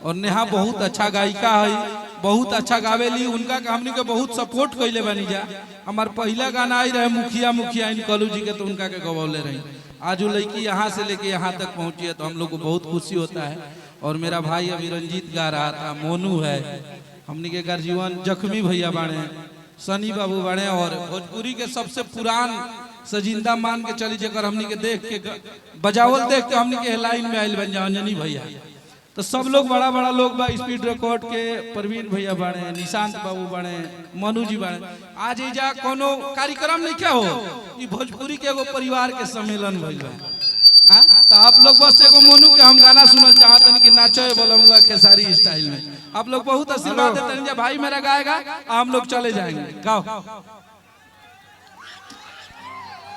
और नेहा बहुत अच्छा गायिका है, बहुत अच्छा गावेली। उनका का हमनी के बहुत सपोर्ट कैले बनी जा। हमार पहला गाना आई रहे मुखिया मुखिया इन कलू जी के, तो उनका के गवौले रही। आज वो लड़की यहाँ से लेके यहाँ तक पहुंची है, तो हम लोग को बहुत खुशी होता है। और मेरा भाई अभी रंजीत गा रहा था, मोनू है, हमनी के गर्जीवन जख्मी भैया बाणे, सनी बाबू बाणे, और भोजपुरी के सबसे पुरान सजिंदा मान के चली जकर हमनी के देख के बजावल देख के हमनी के लाइन में आयल बन अंजनी भैया। तो सब लोग बड़ा बड़ा लोग बा, स्पीड रिकॉर्ड के प्रवीण भैया बाणे, निशांत बाबू बाणे, मनु जी बाणे। आज एजा कोनो कार्यक्रम नहीं क्या हो, ये भोजपुरी के एगो परिवार के सम्मेलन भइल बा। तो आप लोग बस एगो मोनू के हम गाना सुनल चाहते कि नाचे बोलूंगा खेसारी स्टाइल में। आप लोग बहुत आशीर्वाद देते हैं, भाई मेरा गाएगा, हम लोग चले जाएंगे। गाओ।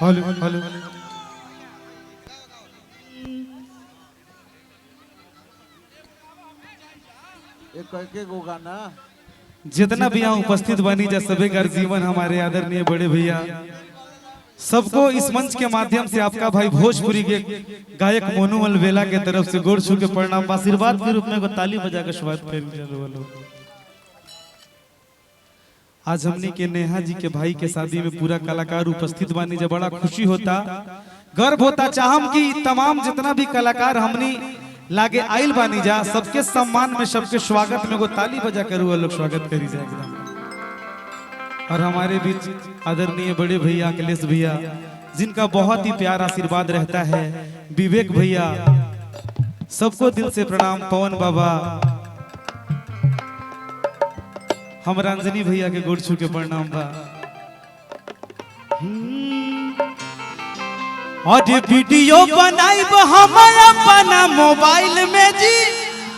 हेलो हेलो एक गो गाना जितना भी यहाँ उपस्थित बनी जा सभी गर्जीवन हमारे आदरणीय बड़े भैया, सबको इस मंच के माध्यम से आपका भाई भोजपुरी के गायक मोनू अलवेला के तरफ से गोड़ छू के प्रणाम, आशीर्वाद के रूप में ताली बजा के स्वागत कर। आज हमने के नेहा जी के भाई के शादी में पूरा कलाकार उपस्थित बानी जा, बड़ा खुशी होता, गर्व होता। चाहम कि तमाम जितना भी कलाकार हमने लागे आइल बानी जा, सबके सम्मान में, सबके स्वागत में ताली बजा कर वो लोग स्वागत करी जाए एकदम। और हमारे बीच आदरणीय बड़े भैया अखिलेश भैया, जिनका बहुत ही प्यार आशीर्वाद रहता है, विवेक भैया, सबको दिल से प्रणाम। पवन बाबा, हम रंजनी भैया के गोड़ छू के प्रणाम बा। और वीडियो बनाइब हम अपना मोबाइल में जी,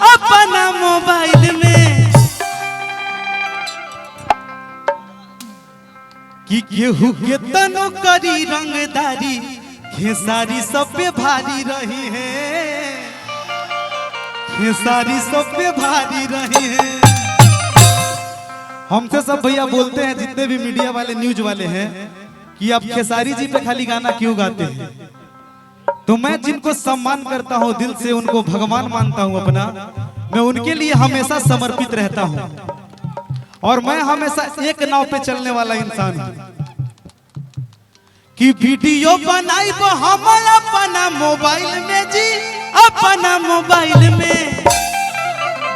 अपना मोबाइल में, कि केहू के तनो करी रंगदारी, खेसारी सब पे भारी रही है, खेसारी सब पे भारी रही है। हमसे सब भैया बोलते हैं, जितने भी मीडिया वाले न्यूज वाले हैं, कि आप खेसारी जी पे खाली गाना क्यों गाते हैं। तो मैं जिनको सम्मान करता हूं दिल से, उनको भगवान मानता हूं अपना, मैं उनके लिए हमेशा समर्पित रहता हूं। और मैं हमेशा एक नाव पे चलने वाला इंसान हूं। कि वीडियो बनाइब हम अपना मोबाइल में जी, अपना मोबाइल में,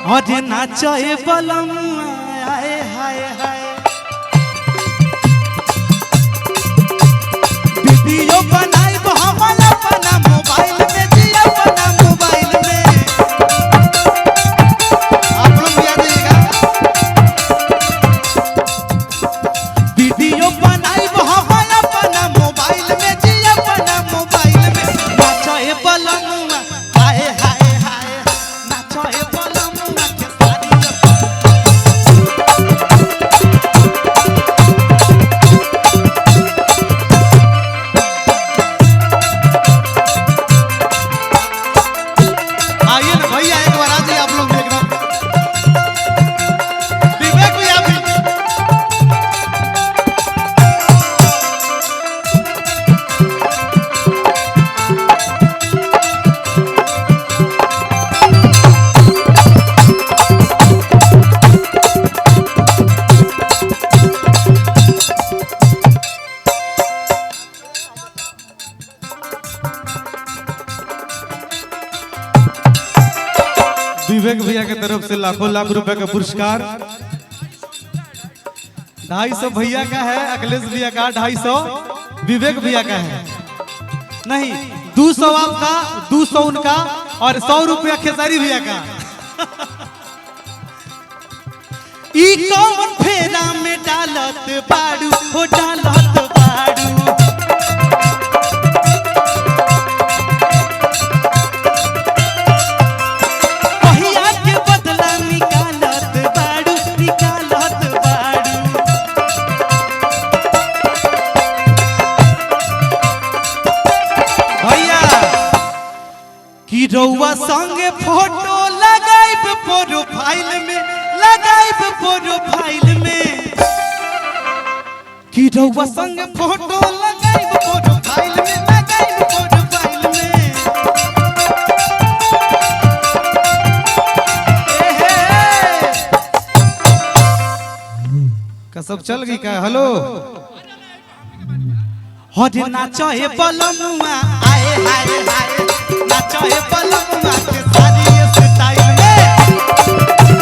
और नाचे बलम हाय हाय हाय, वीडियो बनाइब हम अपना मोबाइल में जी, अपना मोबाइल में। आप लोग भी आ जाइएगा। वीडियो बनाइब हम अपना मोबाइल में जी, अपना मोबाइल में, नाचे बलम हाय हाय हाय, नाचे बलम विवेक भैया के तरफ से लाखों लाख रुपए का पुरस्कार। 250 भैया का है, अखिलेश भैया का 250, विवेक भैया का है। नहीं, 200 आपका, 200 उनका, और 100 रुपया खेसारी भैया का। ई कौन फेरा में डालत बाड़ू, हो डालत बाड़ू, रउआ संगे फोटो लगाइब प्रोफाइल में, लगाइब प्रोफाइल में, कि रउआ संगे फोटो लगाइब प्रोफाइल में, लगाइब प्रोफाइल में। सब चल गई का? हेलो हरे नाचो हे बलमुआ आए हाय हाय नाचो हे बलमुआ के सारी स्टाइल में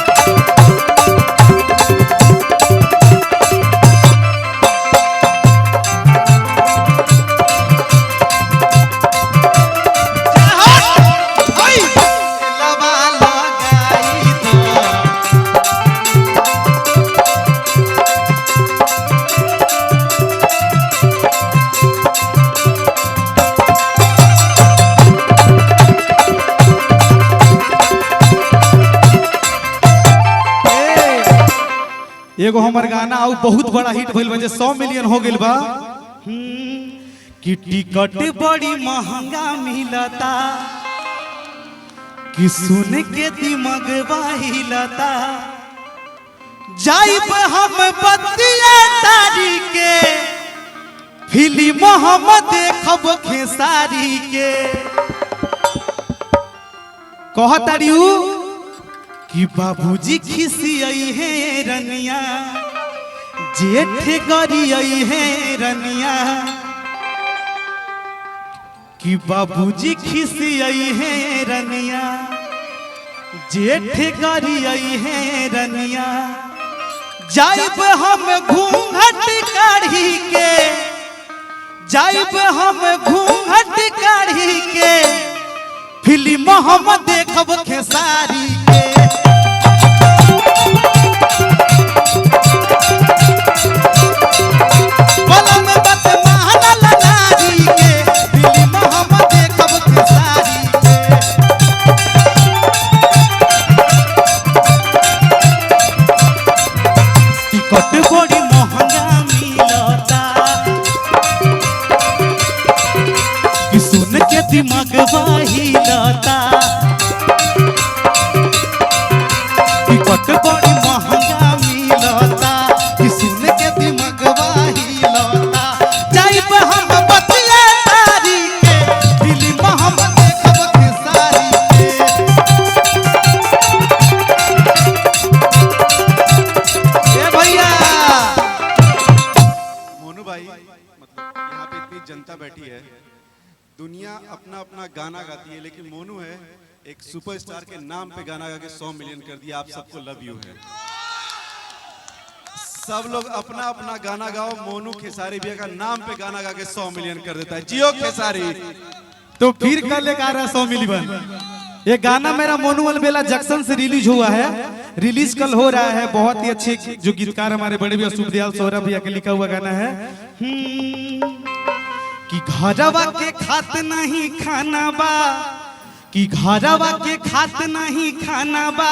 एगो हमार गाना आउ बहुत बड़ा हिट भइल बा, 100 मिलियन हो गइल बा। कि टिकट बड़ी महंगा मिलता कि सुन के दिमाग हिलता जाइब हम बतिया तारी के फिल्म हम देखब खेसारी के कहतारियू कि बाबूजी खिसियई है रनिया जेठ गरियई है रनिया कि बाबूजी खिसियई है रनिया जेठ गरियई है रनिया जाइब हम घूंघट काढ़ी के जाइब हम घूंघट काढ़ी के फिल्म हम देखब खेसारी के दिमाग हिलता टिकट बड़ी महंगा मिलता कि सुन के दिमाग हिलता जाइब हम बतिया तारी के फिल्म हम देखब खेसारी के भैया मोनू भाई मतलब यहाँ पे इतनी जनता बैठी है, दुनिया अपना अपना गाना गाती है, लेकिन मोनू है एक सुपरस्टार के नाम पे गाना गा के 100 मिलियन कर दिया। आप सबको लव यू है। सब लोग अपना अपना गाना गाओ, मोनू खेसारी भैया का नाम पे गाना गा के 100 मिलियन कर देता है। जियो खेसारी। तो फिर कल एक आ रहा है 100 मिलियन। ये गाना मेरा मोनू अलबेला जंक्शन से रिलीज हुआ है, रिलीज कल हो रहा है। बहुत ही अच्छे जो गीतकार हमारे बड़े भैया सुखदयाल सोहरा भैया के लिखा हुआ गाना है कि घरवा के खात नहीं खाना बा कि घरवा के खात नहीं खाना बा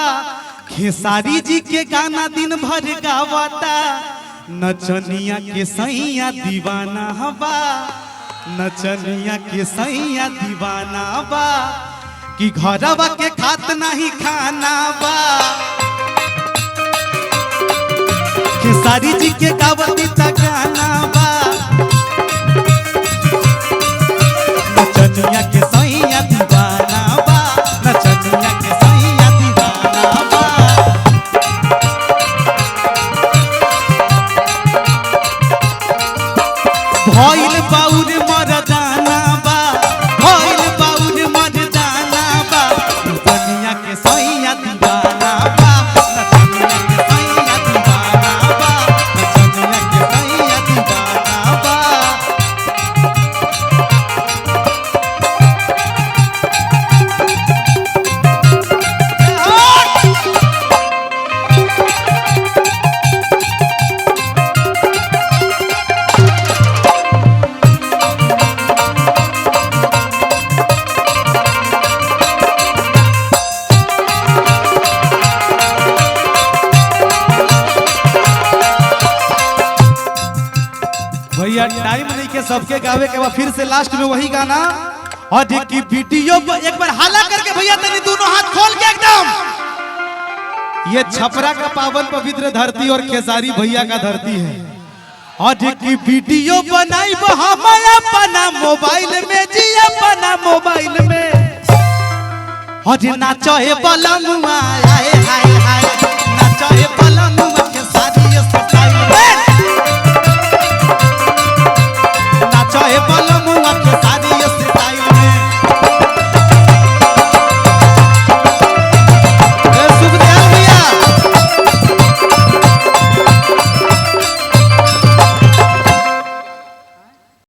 खेसारी जी के गाना दिन भर गावता नचनिया के सैया दीवाना बा नचनिया के सैया दीवाना बा कि घरवा के खात नहीं खाना बा खेसारी जी के गावती त गाना बा नचनिया के सैया दीवाना बा नचनिया के सैया दीवाना बा भइल बाउर मर्दाना बा भइल बाउर मर्दाना बा नचनिया के सैया दीवाना बा नचनिया के सैया दीवाना बा नचनिया के सैया दीवाना बा। भैया टाइम नहीं के सबके गावे के बाद फिर से लास्ट में वही गाना और की वीडियो एक बार हाला करके भैया तेरी दोनों हाथ खोल के एकदम ये छपरा का पावन पवित्र धरती और खेसारी भैया का धरती है और की वीडियो बनाई हम अपना मोबाइल में जी अपना मोबाइल में और नाचो हे बलमुआ आए